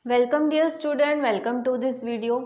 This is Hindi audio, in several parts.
Welcome dear student, welcome to this video.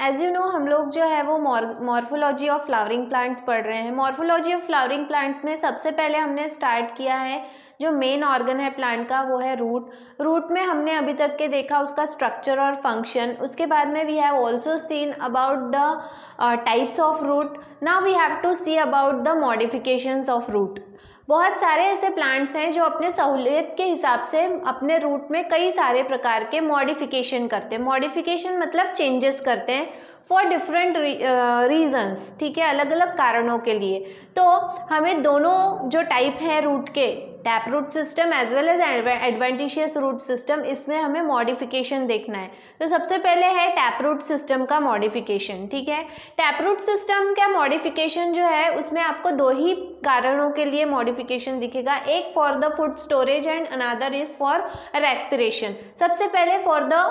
As you know हम लोग जो है वो मॉर्फोलॉजी ऑफ फ्लावरिंग प्लांट्स पढ़ रहे हैं। मॉर्फोलॉजी ऑफ फ्लावरिंग प्लांट्स में सबसे पहले हमने स्टार्ट किया है जो मेन ऑर्गन है प्लांट का, वो है रूट। रूट में हमने अभी तक के देखा उसका स्ट्रक्चर और फंक्शन। उसके बाद में we have also seen about the types of root. Now we have to see about the modifications of root. बहुत सारे ऐसे प्लांट्स हैं जो अपने सहूलियत के हिसाब से अपने रूट में कई सारे प्रकार के मॉडिफिकेशन करते हैं। मॉडिफिकेशन मतलब चेंजेस करते हैं फॉर डिफरेंट रीजंस, ठीक है, अलग अलग कारणों के लिए। तो हमें दोनों जो टाइप हैं रूट के, tap root system as well as adventitious root system, इसमें हमें मॉडिफिकेशन देखना है। तो सबसे पहले है टैप रूट सिस्टम का मॉडिफिकेशन, ठीक है। टैप रूट सिस्टम का मॉडिफिकेशन जो है उसमें आपको दो ही कारणों के लिए मॉडिफिकेशन दिखेगा, एक for the food storage and another is for respiration. सबसे पहले फॉर द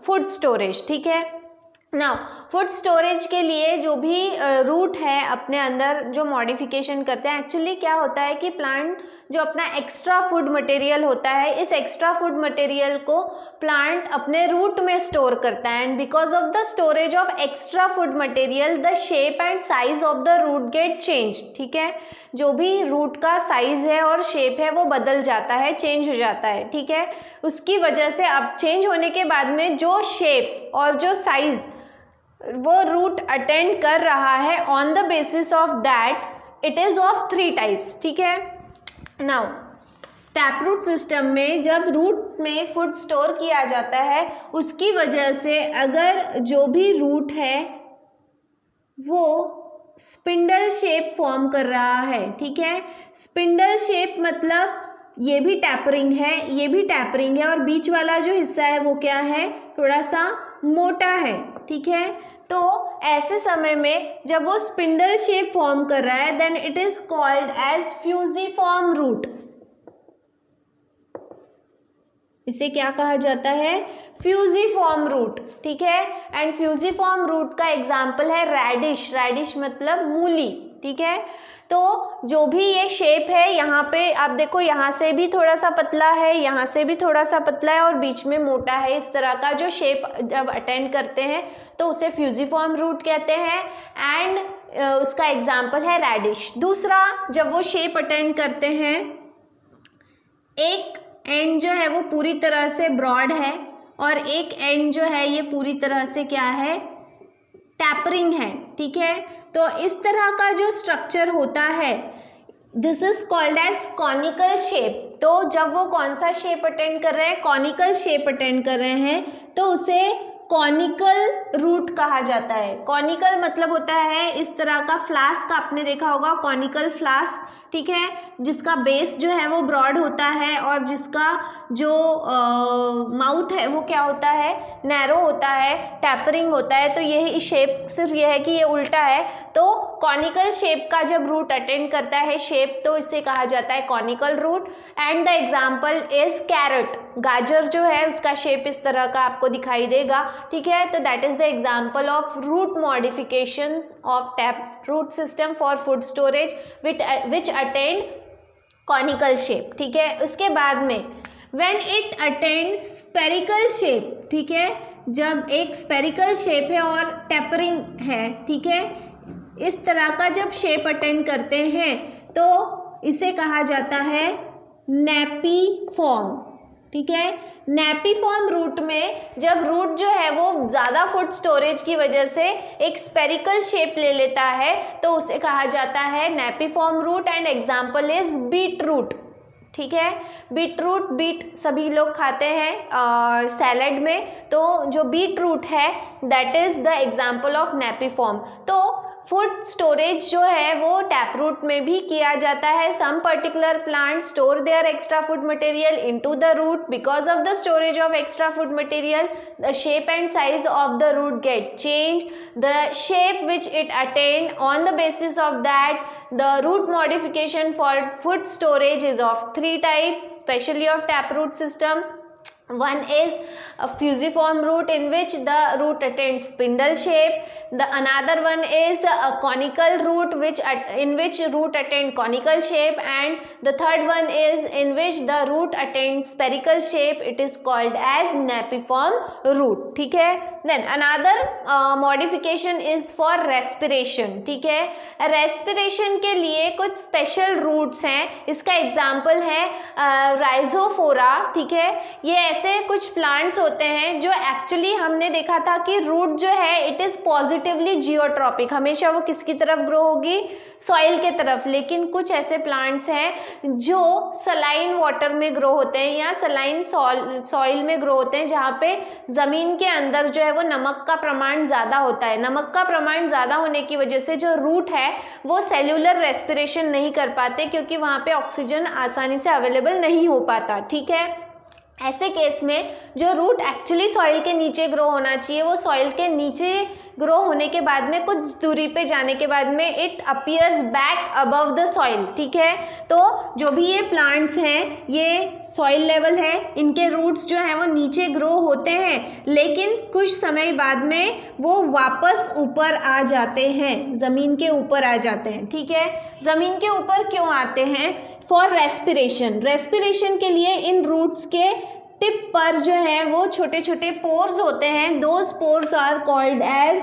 फूड स्टोरेज, ठीक है। नाउ फूड स्टोरेज के लिए जो भी रूट है अपने अंदर जो मॉडिफिकेशन करते हैं, एक्चुअली क्या होता है कि प्लांट जो अपना एक्स्ट्रा फूड मटेरियल होता है, इस एक्स्ट्रा फूड मटेरियल को प्लांट अपने रूट में स्टोर करता है। And because of the storage of extra food material the shape and size of the root get change, ठीक है। जो भी रूट का साइज है और शेप है वो बदल जाता है, चेंज हो जाता है, ठीक है। उसकी वजह से अब चेंज होने के बाद में जो शेप और जो साइज वो रूट अटेंड कर रहा है, on the basis of that it is of 3 types, ठीक है। नाउ टैप रूट सिस्टम में जब रूट में फूड स्टोर किया जाता है, उसकी वजह से अगर जो भी रूट है वो स्पिंडल शेप फॉर्म कर रहा है, ठीक है। स्पिंडल शेप मतलब ये भी टैपरिंग है, ये भी टैपरिंग है, और बीच वाला जो हिस्सा है वो क्या है, थोड़ा सा मोटा है, ठीक है। तो ऐसे समय में जब वो स्पिंडल शेप फॉर्म कर रहा है, then it is called as fusiform root. इसे क्या कहा जाता है, फ्यूजिफॉर्म रूट, ठीक है। एंड फ्यूजिफॉर्म रूट का एग्जाम्पल है रैडिश। रैडिश मतलब मूली, ठीक है। तो जो भी ये शेप है, यहाँ पे आप देखो, यहाँ से भी थोड़ा सा पतला है, यहाँ से भी थोड़ा सा पतला है और बीच में मोटा है, इस तरह का जो शेप जब अटेंड करते हैं तो उसे फ्यूजिफॉर्म रूट कहते हैं। एंड उसका एग्जाम्पल है रैडिश। दूसरा, जब वो शेप अटेंड करते हैं, एक एंड जो है वो पूरी तरह से ब्रॉड है और एक एंड जो है ये पूरी तरह से क्या है, टैपरिंग है, ठीक है। तो इस तरह का जो स्ट्रक्चर होता है, this is called as conical shape. तो जब वो कौन सा शेप अटेंड कर रहे हैं, कॉनिकल शेप अटेंड कर रहे हैं, तो उसे कॉनिकल रूट कहा जाता है। कॉनिकल मतलब होता है इस तरह का, फ्लास्क आपने देखा होगा, कॉनिकल फ्लास्क, ठीक है, जिसका बेस जो है वो ब्रॉड होता है और जिसका जो माउथ है वो क्या होता है, नैरो होता है, टैपरिंग होता है। तो यही शेप, सिर्फ यह है कि ये उल्टा है। तो कॉनिकल शेप का जब रूट अटेंड करता है शेप, तो इसे कहा जाता है conical root. And the example is carrot. गाजर जो है उसका शेप इस तरह का आपको दिखाई देगा, ठीक है। तो that is the example of root modification of tap root system for food storage which attend conical shape, ठीक है। उसके बाद में when it attends spherical shape, ठीक है, जब एक स्पेरिकल शेप है और टेपरिंग है, ठीक है, इस तरह का जब शेप अटेंड करते हैं तो इसे कहा जाता है नैपी फॉर्म, ठीक है। नैपी फॉर्म रूट में जब रूट जो है वो ज़्यादा फूड स्टोरेज की वजह से एक स्पेरिकल शेप ले लेता है, तो उसे कहा जाता है napiform root. And example is beet root, ठीक है। बीट रूट, बीट सभी लोग खाते हैं सैलड में, तो जो बीट रूट है that is the example of nappy form. तो फूड स्टोरेज जो है वो टैप रूट में भी किया जाता है। Some particular plant store their extra food material into the root. Because of the storage of extra food material the shape and size of the root get change. The shape which it attend, on the basis of that the root modification for food storage is of 3 types, especially of taproot system. One is a fusiform root in which the root attains spindle shape. The another one is conical root in which root attain conical shape, and the third one is in which the root attains spherical shape. It is called as napiform root. ठीक है. Then another modification is for respiration. ठीक है. respiration के लिए कुछ special roots हैं. इसका example है rhizophora. ठीक है. ये ऐसे कुछ plants होते हैं जो actually हमने देखा था कि root जो है it is positively geotropic. हमेशा वो किसकी तरफ ग्रो होगी? सॉइल के तरफ. लेकिन कुछ ऐसे प्लांट्स हैं जो सलाइन वाटर में ग्रो होते हैं या सलाइन सॉइल में ग्रो होते हैं, जहाँ पे ज़मीन के अंदर जो है वो नमक का प्रमाण ज़्यादा होता है. नमक का प्रमाण ज़्यादा होने की वजह से जो रूट है वो सेल्यूलर रेस्पिरेशन नहीं कर पाते, क्योंकि वहाँ पे ऑक्सीजन आसानी से अवेलेबल नहीं हो पाता. ठीक है. ऐसे केस में जो रूट एक्चुअली सॉइल के नीचे ग्रो होना चाहिए, वो सॉइल के नीचे ग्रो होने के बाद में कुछ दूरी पे जाने के बाद में it appears back above the soil. ठीक है. तो जो भी ये प्लांट्स हैं ये सॉइल लेवल है, इनके रूट्स जो हैं वो नीचे ग्रो होते हैं, लेकिन कुछ समय बाद में वो वापस ऊपर आ जाते हैं, ज़मीन के ऊपर आ जाते हैं. ठीक है. ज़मीन के ऊपर क्यों आते हैं? For respiration. रेस्पिरेशन के लिए इन रूट्स के टिप पर जो है वो छोटे छोटे पोर्स होते हैं. Those pores are called as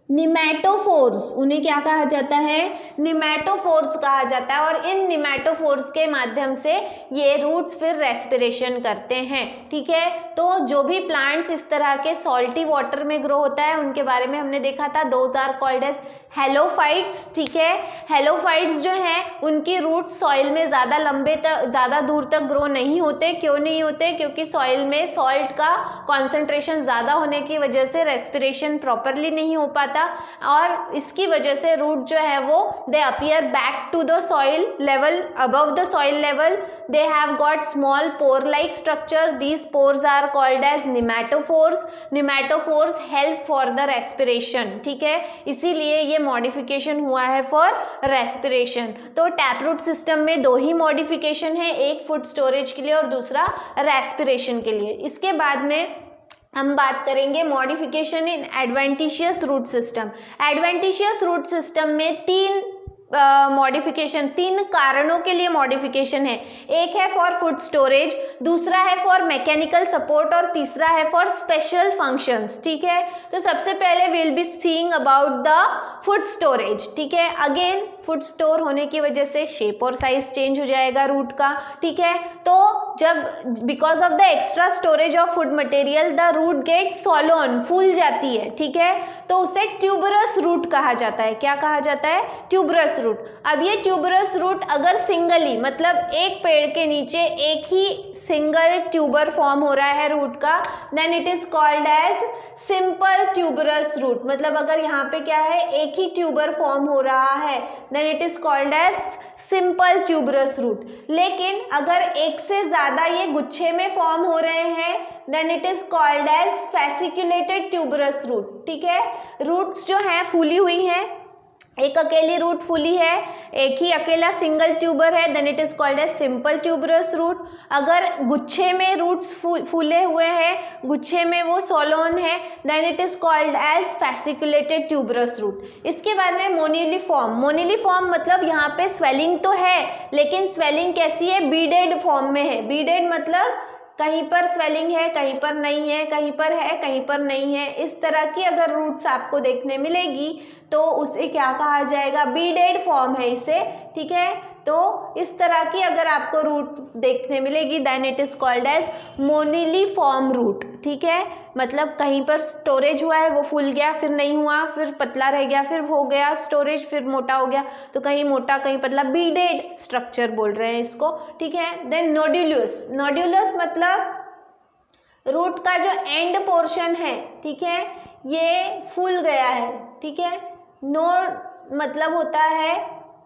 pneumatophores. उन्हें क्या कहा जाता है? निमेटोफोर्स कहा जाता है. और इन निमेटोफोर्स के माध्यम से ये रूट्स फिर रेस्पिरेशन करते हैं. ठीक है. तो जो भी प्लांट्स इस तरह के सॉल्टी वाटर में ग्रो होता है उनके बारे में हमने देखा था. Those are called as halophytes. ठीक है. हेलोफाइट्स जो हैं उनकी रूट सॉइल में ज़्यादा लंबे तक ज़्यादा दूर तक ग्रो नहीं होते. क्यों नहीं होते? क्योंकि सॉइल में सॉल्ट का कॉन्सेंट्रेशन ज़्यादा होने की वजह से रेस्पिरेशन प्रॉपरली नहीं हो पाता, और इसकी वजह से रूट जो है वो they appear back to the soil level, above the soil level. They have got small pore like structure. These pores are called as pneumatophores. Pneumatophores help for the respiration. ठीक है. इसीलिए ये मॉडिफिकेशन हुआ है फॉर रेस्पिरेशन. तो टैपरूट सिस्टम में दो ही मॉडिफिकेशन है, एक फूड स्टोरेज के लिए और दूसरा रेस्पिरेशन के लिए. इसके बाद में हम बात करेंगे modification in adventitious root system. Adventitious root system में तीन मॉडिफिकेशन, तीन कारणों के लिए मॉडिफिकेशन है. एक है फॉर फूड स्टोरेज, दूसरा है फॉर मैकेनिकल सपोर्ट और तीसरा है फॉर स्पेशल फंक्शंस. ठीक है. तो सबसे पहले will be seeing about the food storage. ठीक है. अगेन फूड स्टोर होने की वजह से शेप और साइज चेंज हो जाएगा रूट का. ठीक है. तो जब because of the extra storage of food material the root get swollen, फूल जाती है. ठीक है. तो उसे ट्यूबरस रूट कहा जाता है. क्या कहा जाता है? Tuberous root. अब ये ट्यूबरस रूट अगर सिंगली, मतलब एक पेड़ के नीचे एक ही सिंगल ट्यूबर फॉर्म हो रहा है रूट का, then it is called as simple tuberous root. मतलब अगर यहाँ पे क्या है, एक ही ट्यूबर फॉर्म हो रहा है, then it is called as simple tuberous root. लेकिन अगर एक से ज्यादा ये गुच्छे में फॉर्म हो रहे हैं, then it is called as fasciculated tuberous root. ठीक है. रूट्स जो हैं फूली हुई हैं, एक अकेली रूट फूली है, एक ही अकेला सिंगल ट्यूबर है, then it is called as simple tuberous root. अगर गुच्छे में रूट्स फूले हुए हैं, गुच्छे में वो सोलोन है, then it is called as fasciculated tuberous root. इसके बाद में मोनिलिफॉर्म. मोनिलिफॉर्म मतलब यहाँ पे स्वेलिंग तो है, लेकिन स्वेलिंग कैसी है? बीडेड फॉर्म में है. बीडेड मतलब कहीं पर स्वेलिंग है, कहीं पर नहीं है, कहीं पर है, कहीं पर नहीं है. इस तरह की अगर रूट्स आपको देखने मिलेगी तो उसे क्या कहा जाएगा? बीडेड फॉर्म है इसे. ठीक है. तो इस तरह की अगर आपको रूट देखने मिलेगी, then it is called as moniliform root. ठीक है. मतलब कहीं पर स्टोरेज हुआ है, वो फूल गया, फिर नहीं हुआ, फिर पतला रह गया, फिर हो गया स्टोरेज, फिर मोटा हो गया. तो कहीं मोटा कहीं पतला, बीडेड स्ट्रक्चर बोल रहे हैं इसको. ठीक है. देन नोड्यूलस. नोड्यूलस मतलब रूट का जो एंड पोर्शन है, ठीक है, ये फूल गया है. ठीक है. नोड मतलब होता है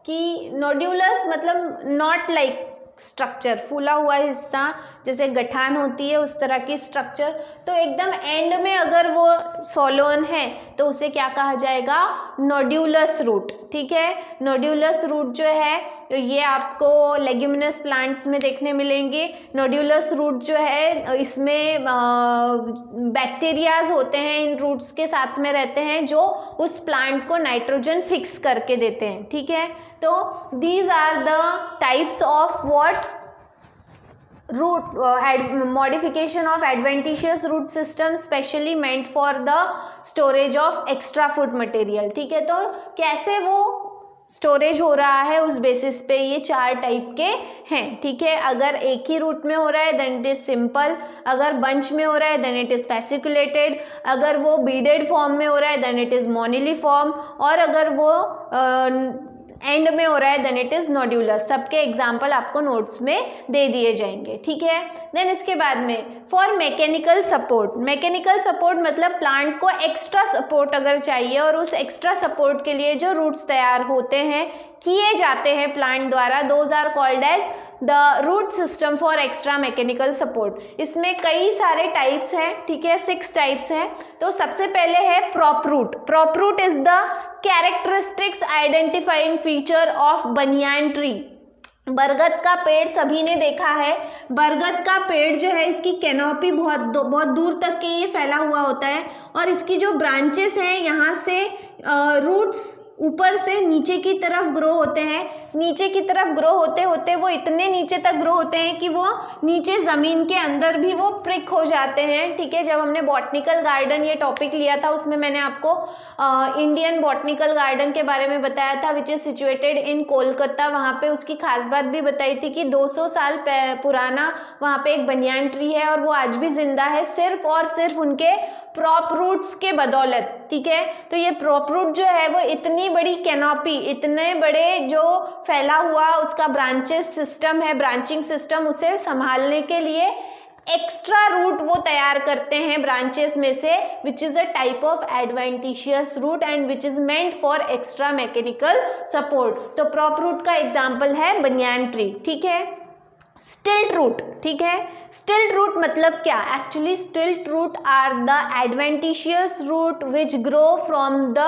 कि नोड्यूलस मतलब नॉट लाइक स्ट्रक्चर, फूला हुआ हिस्सा जैसे गठान होती है उस तरह की स्ट्रक्चर। तो एकदम एंड में अगर वो सोलोन है तो उसे क्या कहा जाएगा, नोड्यूलस रूट। ठीक है, नोड्यूलस रूट जो है ये आपको लेग्यूमिनस प्लांट्स में देखने मिलेंगे। नोड्यूलस रूट जो है इसमें बैक्टीरियाज होते हैं, इन रूट्स के साथ में रहते हैं जो उस प्लांट को नाइट्रोजन फिक्स करके देते हैं। ठीक है, तो these are the types of what root modification of adventitious root system specially meant for the storage of extra food material। ठीक है, तो कैसे वो स्टोरेज हो रहा है उस बेसिस पे ये 4 टाइप के हैं। ठीक है, अगर एक ही रूट में हो रहा है देन इट इज सिंपल, अगर बंच में हो रहा है देन इट इज फैसिकुलेटेड, अगर वो बीडेड फॉर्म में हो रहा है देन इट इज मोनिलिफॉर्म, और अगर वो एंड में हो रहा है देन इट इज नोड्यूलस। सबके एग्जाम्पल आपको नोट्स में दे दिए जाएंगे। ठीक है, देन इसके बाद में for mechanical support, mechanical support मतलब प्लांट को एक्स्ट्रा सपोर्ट अगर चाहिए और उस एक्स्ट्रा सपोर्ट के लिए जो रूट्स तैयार होते हैं, किए जाते हैं प्लांट द्वारा, those are called as the root system for extra mechanical support. इसमें कई सारे टाइप्स हैं। ठीक है, 6 टाइप्स हैं। तो सबसे पहले है prop root. Prop root is the characteristics identifying feature of banyan tree. बरगद का पेड़ सभी ने देखा है, बरगद का पेड़ जो है इसकी कैनोपी बहुत दूर तक के ये फैला हुआ होता है, और इसकी जो ब्रांचेस हैं यहाँ से रूट्स ऊपर से नीचे की तरफ ग्रो होते हैं। नीचे की तरफ ग्रो होते होते वो इतने नीचे तक ग्रो होते हैं कि वो नीचे ज़मीन के अंदर भी वो प्रिक हो जाते हैं। ठीक है, जब हमने बॉटनिकल गार्डन ये टॉपिक लिया था उसमें मैंने आपको इंडियन बॉटनिकल गार्डन के बारे में बताया था which is situated in Kolkata. वहाँ पे उसकी खास बात भी बताई थी कि 200 साल पुराना वहाँ पे एक बनियान ट्री है और वो आज भी जिंदा है सिर्फ और सिर्फ उनके प्रॉप रूट्स के बदौलत। ठीक है, तो ये प्रॉप रूट जो है वो इतनी बड़ी कैनोपी, इतने बड़े जो फैला हुआ उसका ब्रांचेस सिस्टम है, ब्रांचिंग सिस्टम, उसे संभालने के लिए एक्स्ट्रा रूट वो तैयार करते हैं ब्रांचेस में से, which is a type of adventitious root and which is meant for extra mechanical support. तो प्रॉप रूट का एग्जाम्पल है बनियान ट्री। ठीक है, स्टिल्ट रूट। ठीक है, स्टिल्ट रूट मतलब क्या, actually stilt root are the adventitious root which grow from the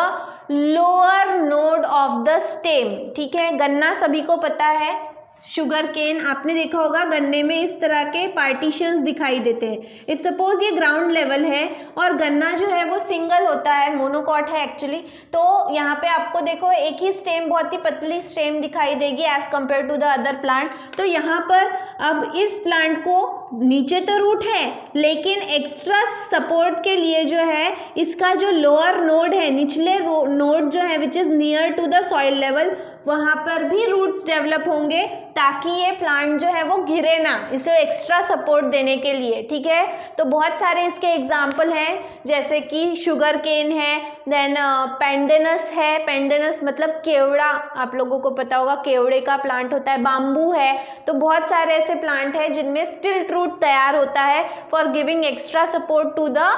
lower node of the stem. ठीक है, गन्ना सभी को पता है, शुगर केन आपने देखा होगा, गन्ने में इस तरह के पार्टीशंस दिखाई देते हैं। इफ सपोज ये ग्राउंड लेवल है और गन्ना जो है वो सिंगल होता है, मोनोकॉट है एक्चुअली, तो यहाँ पे आपको देखो एक ही स्टेम, बहुत ही पतली स्टेम दिखाई देगी as compare to the other plant. तो यहाँ पर अब इस प्लांट को नीचे तो रूट है लेकिन एक्स्ट्रा सपोर्ट के लिए जो है इसका जो लोअर नोड है, निचले नोड जो है which is near to the soil level, वहाँ पर भी रूट्स डेवलप होंगे ताकि ये प्लांट जो है वो गिरे ना, इसे एक्स्ट्रा सपोर्ट देने के लिए। ठीक है, तो बहुत सारे इसके एग्जाम्पल हैं जैसे कि शुगर केन है, देन पेंडेनस है, पेंडेनस मतलब केवड़ा, आप लोगों को पता होगा केवड़े का प्लांट होता है, बाम्बू है। तो बहुत सारे ऐसे प्लांट हैं जिनमें स्टिल्ट रूट तैयार होता है for giving extra support to the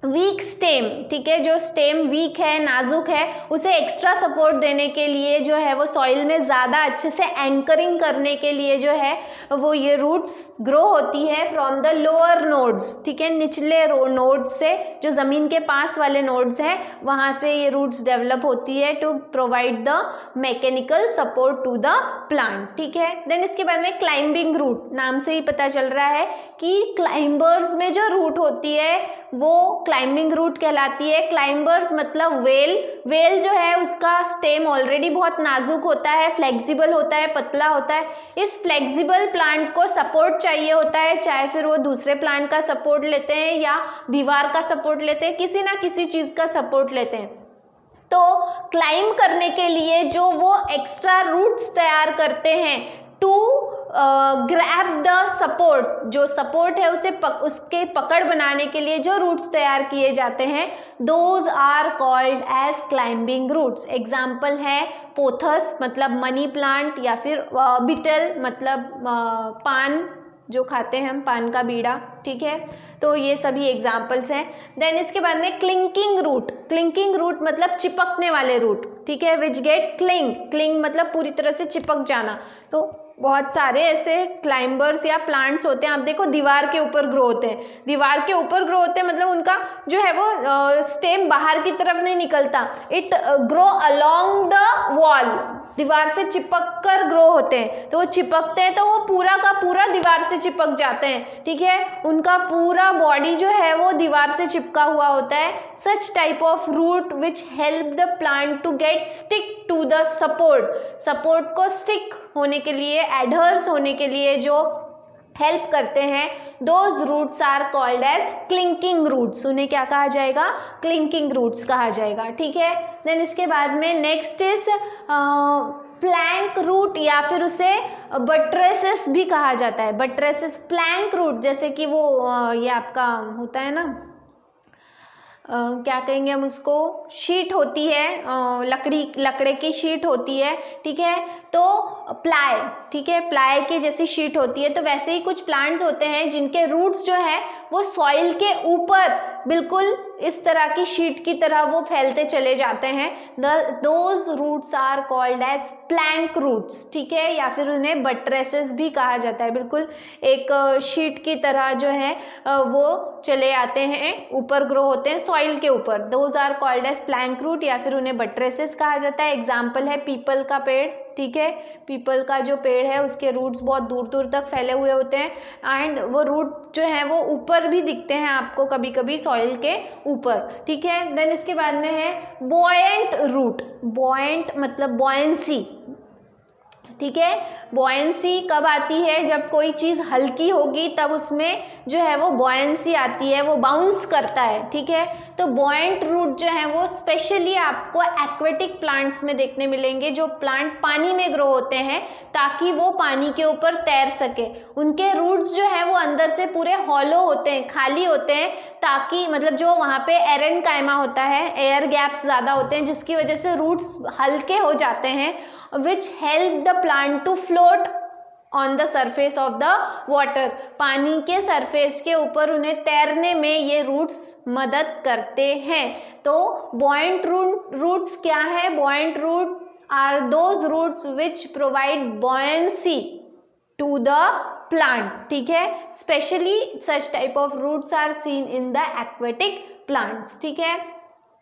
weak stem. ठीक है, जो स्टेम वीक है, नाजुक है, उसे एक्स्ट्रा सपोर्ट देने के लिए जो है वो सॉइल में ज़्यादा अच्छे से एंकरिंग करने के लिए जो है वो ये रूट्स ग्रो होती है फ्रॉम द लोअर नोड्स। ठीक है, निचले नोड्स से, जो ज़मीन के पास वाले नोड्स हैं वहाँ से ये रूट्स डेवलप होती है to provide the mechanical support to the plant. ठीक है, देन इसके बाद में क्लाइंबिंग रूट, नाम से ही पता चल रहा है कि क्लाइंबर्स में जो रूट होती है वो क्लाइंबिंग रूट कहलाती है। क्लाइंबर्स मतलब वेल, वेल जो है उसका स्टेम ऑलरेडी बहुत नाजुक होता है, फ्लेक्सिबल होता है, पतला होता है। इस फ्लेक्सिबल प्लांट को सपोर्ट चाहिए होता है, चाहे फिर वो दूसरे प्लांट का सपोर्ट लेते हैं या दीवार का सपोर्ट लेते हैं, किसी ना किसी चीज़ का सपोर्ट लेते हैं। तो क्लाइंब करने के लिए जो वो एक्स्ट्रा रूट्स तैयार करते हैं टू ग्रैब द सपोर्ट, जो सपोर्ट है उसे उसके पकड़ बनाने के लिए जो रूट्स तैयार किए जाते हैं, those are called as climbing roots. Example है पोथस मतलब मनी प्लांट, या फिर बिटल मतलब पान जो खाते हैं हम, पान का बीड़ा। ठीक है, तो ये सभी एग्जाम्पल्स हैं। देन इसके बाद में क्लिंकिंग रूट, क्लिंकिंग रूट मतलब चिपकने वाले रूट। ठीक है, विच गेट क्लिंग, क्लिंग मतलब पूरी तरह से चिपक जाना। तो बहुत सारे ऐसे क्लाइंबर्स या प्लांट्स होते हैं, आप देखो दीवार के ऊपर ग्रो होते हैं, दीवार के ऊपर ग्रो होते हैं मतलब उनका जो है वो स्टेम बाहर की तरफ नहीं निकलता, it grow along the wall, दीवार से चिपक कर ग्रो होते हैं। तो वो चिपकते हैं तो वो पूरा का पूरा दीवार से चिपक जाते हैं, ठीक है, उनका पूरा बॉडी जो है वो दीवार से चिपका हुआ होता है। Such type of root which help the plant to get stick to the support, support को स्टिक होने के लिए, एडहर्स होने के लिए जो हेल्प करते हैं, those roots are called as clinging roots, उन्हें क्या कहा जाएगा, क्लिंकिंग रूट्स कहा जाएगा, ठीक है। देन इसके बाद में नेक्स्ट इज प्लैंक रूट या फिर उसे बट्रेसेस भी कहा जाता है, बट्रेसेस, प्लैंक रूट जैसे कि वो ये आपका होता है ना, क्या कहेंगे हम उसको, शीट होती है, लकड़े की शीट होती है, ठीक है, तो प्लाई, ठीक है, प्लाई की जैसी शीट होती है, तो वैसे ही कुछ प्लांट्स होते हैं जिनके रूट्स जो है वो सॉइल के ऊपर बिल्कुल इस तरह की शीट की तरह वो फैलते चले जाते हैं, those roots are called as plank roots, ठीक है, या फिर उन्हें बट्रेसेस भी कहा जाता है, बिल्कुल एक शीट की तरह जो है वो चले आते हैं, ऊपर ग्रो होते हैं सॉइल के ऊपर, those are called as plank root या फिर उन्हें बट्रेसेस कहा जाता है। एग्जाम्पल है पीपल का पेड़, ठीक है, पीपल का जो पेड़ है उसके रूट्स बहुत दूर दूर तक फैले हुए होते हैं एंड वो रूट जो है वो ऊपर भी दिखते हैं आपको कभी कभी सॉइल के ऊपर, ठीक है। देन इसके बाद में है बॉयंट रूट, बॉयंट मतलब बॉयंसी, ठीक है, बॉयंसी कब आती है, जब कोई चीज़ हल्की होगी तब उसमें जो है वो बॉयंसी आती है, वो बाउंस करता है, ठीक है। तो बॉयंट रूट जो है वो स्पेशली आपको एक्वेटिक प्लांट्स में देखने मिलेंगे, जो प्लांट पानी में ग्रो होते हैं ताकि वो पानी के ऊपर तैर सके, उनके रूट्स जो है वो अंदर से पूरे हॉलो होते हैं, खाली होते हैं, ताकि मतलब जो वहाँ पे एरेनकाइमा होता है, एयर गैप्स ज़्यादा होते हैं जिसकी वजह से रूट्स हल्के हो जाते हैं, which help the plant to float on the surface of the water, पानी के सरफेस के ऊपर उन्हें तैरने में ये रूट्स मदद करते हैं। तो buoyant roots क्या है, buoyant root are those roots which provide buoyancy to the plant, ठीक है, specially such type of roots are seen in the aquatic plants, ठीक है।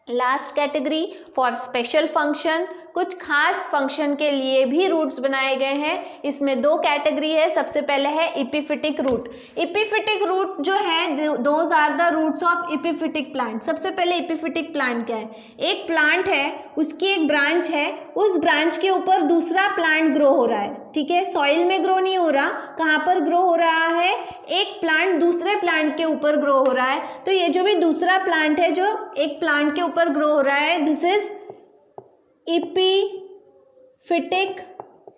Last category for special function, कुछ खास फंक्शन के लिए भी रूट्स बनाए गए हैं, इसमें दो कैटेगरी है। सबसे पहले है एपिफिटिक रूट, एपिफिटिक रूट जो है those are the roots of epiphytic plant. सबसे पहले एपिफिटिक प्लांट क्या है, एक प्लांट है, उसकी एक ब्रांच है, उस ब्रांच के ऊपर दूसरा प्लांट ग्रो हो रहा है, ठीक है, सॉइल में ग्रो नहीं हो रहा, कहाँ पर ग्रो हो रहा है, एक प्लांट दूसरे प्लांट के ऊपर ग्रो हो रहा है। तो ये जो भी दूसरा प्लांट है जो एक प्लांट के ऊपर ग्रो हो रहा है, दिस इज एपिफिटिक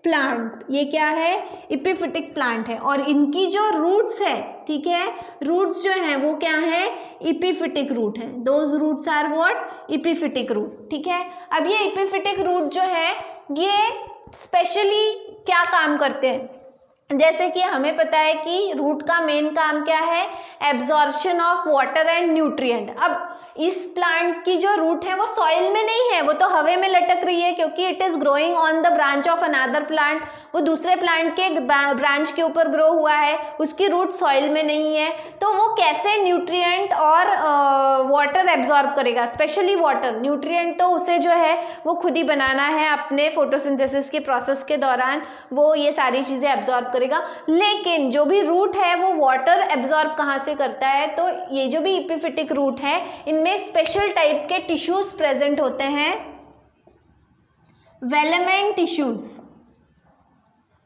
प्लांट, ये क्या है, एपिफिटिक प्लांट है, और इनकी जो रूट्स है, ठीक है, रूट्स जो है वो क्या है, एपिफिटिक रूट है, those roots are what, epiphytic root, ठीक है। अब ये एपिफिटिक रूट जो है ये स्पेशली क्या काम करते हैं, जैसे कि हमें पता है कि रूट का मेन काम क्या है, absorption of water and nutrient. अब इस प्लांट की जो रूट है वो सॉइल में नहीं है, वो तो हवा में लटक रही है क्योंकि it is growing on the branch of another plant, वो दूसरे प्लांट के ब्रांच के ऊपर ग्रो हुआ है, उसकी रूट सॉइल में नहीं है, तो वो कैसे न्यूट्रिएंट और वाटर एब्जॉर्ब करेगा, स्पेशली वाटर, न्यूट्रिएंट तो उसे जो है वो खुद ही बनाना है, अपने फोटोसिंथेसिस के प्रोसेस के दौरान वो ये सारी चीज़ें एब्जॉर्ब करेगा, लेकिन जो भी रूट है वो वाटर एब्जॉर्ब कहाँ से करता है, तो ये जो भी एपिफिटिक रूट है इनमें स्पेशल टाइप के टिश्यूज प्रेजेंट होते हैं, वेलेमेंट टिश्यूज।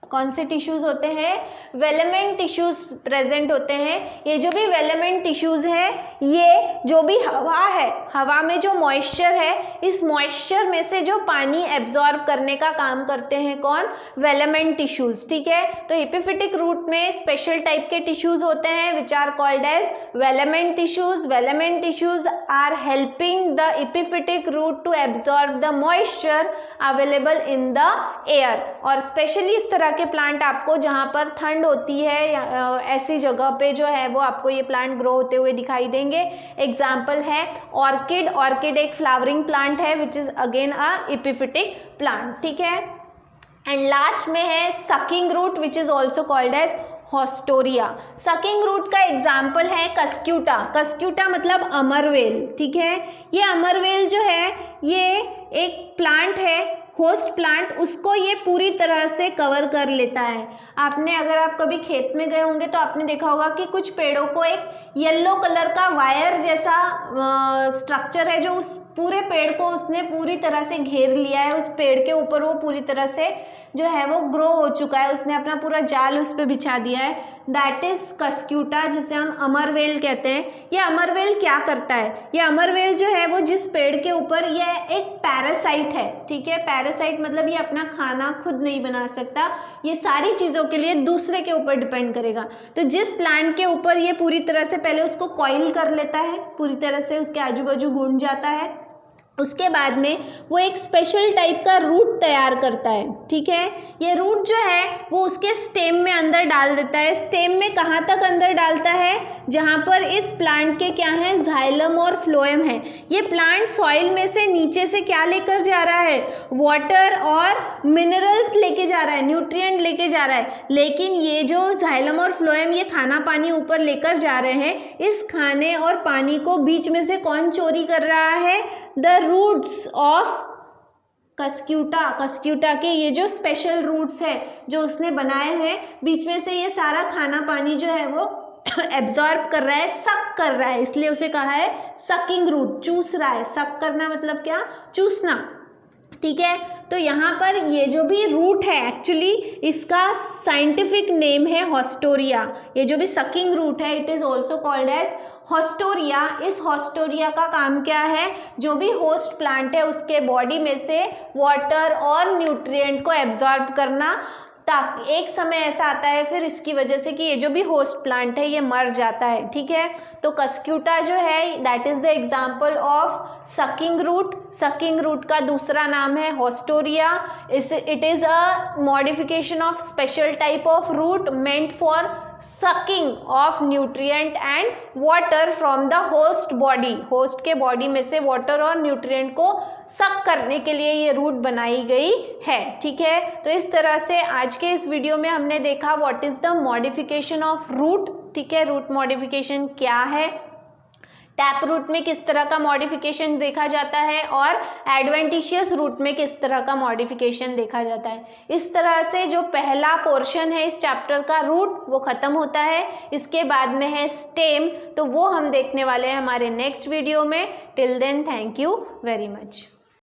कौन से टिश्यूज होते हैं, वेलेमेंट टिश्यूज प्रेजेंट होते हैं। ये जो भी वेलेमेंट टिश्यूज है, ये जो भी हवा है, हवा में जो मॉइस्चर है, इस मॉइस्चर में से जो पानी एब्जॉर्ब करने का काम करते हैं कौन, वेलेमेंट टिश्यूज, ठीक है। तो एपिफिटिक रूट में स्पेशल टाइप के टिश्यूज होते हैं which are called as velamen tissues. Velamen tissues are helping the epiphytic root to absorb the moisture available in the air, और स्पेशली इस तरह के प्लांट आपको जहाँ पर ठंड होती है ऐसी जगह पे जो है वो आपको ये प्लांट ग्रो होते हुए दिखाई देंगे। एग्जाम्पल है ऑर्किड, ऑर्किड एक फ्लावरिंग प्लांट है which is again a epiphytic plant, ठीक है। एंड लास्ट में है sucking root which is also called as haustoria. Sucking root का एग्जाम्पल है कस्क्यूटा। कस्क्यूटा मतलब अमरवेल, ठीक है। ये अमरवेल जो है ये एक प्लांट है, होस्ट प्लांट, उसको ये पूरी तरह से कवर कर लेता है। आपने अगर आप कभी खेत में गए होंगे तो आपने देखा होगा कि कुछ पेड़ों को एक येलो कलर का वायर जैसा स्ट्रक्चर है जो उस पूरे पेड़ को उसने पूरी तरह से घेर लिया है। उस पेड़ के ऊपर वो पूरी तरह से जो है वो ग्रो हो चुका है, उसने अपना पूरा जाल उस पर बिछा दिया है। दैट इज कस्क्यूटा, जिसे हम अमरवेल कहते हैं। ये अमरवेल क्या करता है? ये अमरवेल जो है वो जिस पेड़ के ऊपर, ये एक पैरासाइट है, ठीक है। पैरासाइट मतलब ये अपना खाना खुद नहीं बना सकता, ये सारी चीज़ों के लिए दूसरे के ऊपर डिपेंड करेगा। तो जिस प्लांट के ऊपर ये पूरी तरह से पहले उसको कॉइल कर लेता है, पूरी तरह से उसके आजू बाजू घूम जाता है, उसके बाद में वो एक स्पेशल टाइप का रूट तैयार करता है, ठीक है। ये रूट जो है वो उसके स्टेम में अंदर डाल देता है। स्टेम में कहाँ तक अंदर डालता है? जहाँ पर इस प्लांट के क्या है, जाइलम और फ्लोएम है। ये प्लांट सॉइल में से नीचे से क्या लेकर जा रहा है? वाटर और मिनरल्स लेके जा रहा है, न्यूट्रिएंट लेके जा रहा है। लेकिन ये जो जाइलम और फ्लोएम ये खाना पानी ऊपर लेकर जा रहे हैं, इस खाने और पानी को बीच में से कौन चोरी कर रहा है? The roots of cuscuta. Cuscuta के ये जो स्पेशल रूट्स है जो उसने बनाए हैं, बीच में से ये सारा खाना पानी जो है वो एब्जॉर्ब कर रहा है, सक कर रहा है, इसलिए उसे कहा है सकिंग रूट, चूस रहा है। सक करना मतलब क्या? चूसना, ठीक है। तो यहाँ पर ये जो भी रूट है एक्चुअली इसका साइंटिफिक नेम है हॉस्टोरिया। ये जो भी सकिंग रूट है it is also called as haustoria. इस हॉस्टोरिया का काम क्या है? जो भी होस्ट प्लांट है उसके बॉडी में से वाटर और न्यूट्रिएंट को एब्जॉर्ब करना, ताकि एक समय ऐसा आता है फिर इसकी वजह से कि ये जो भी होस्ट प्लांट है ये मर जाता है, ठीक है। तो कस्क्यूटा जो है that is the example of sucking root. Sucking root का दूसरा नाम है haustoria. It is a modification of special type of root meant for sucking of nutrient and water from the host body. Host के बॉडी में से वाटर और न्यूट्रिएंट को सक करने के लिए ये रूट बनाई गई है, ठीक है। तो इस तरह से आज के इस वीडियो में हमने देखा what is the modification of root, ठीक है। रूट मॉडिफिकेशन क्या है, टैप रूट में किस तरह का मॉडिफिकेशन देखा जाता है और एडवेंटिशियस रूट में किस तरह का मॉडिफिकेशन देखा जाता है। इस तरह से जो पहला पोर्शन है इस चैप्टर का रूट वो ख़त्म होता है। इसके बाद में है स्टेम, तो वो हम देखने वाले हैं हमारे नेक्स्ट वीडियो में। Till then thank you very much.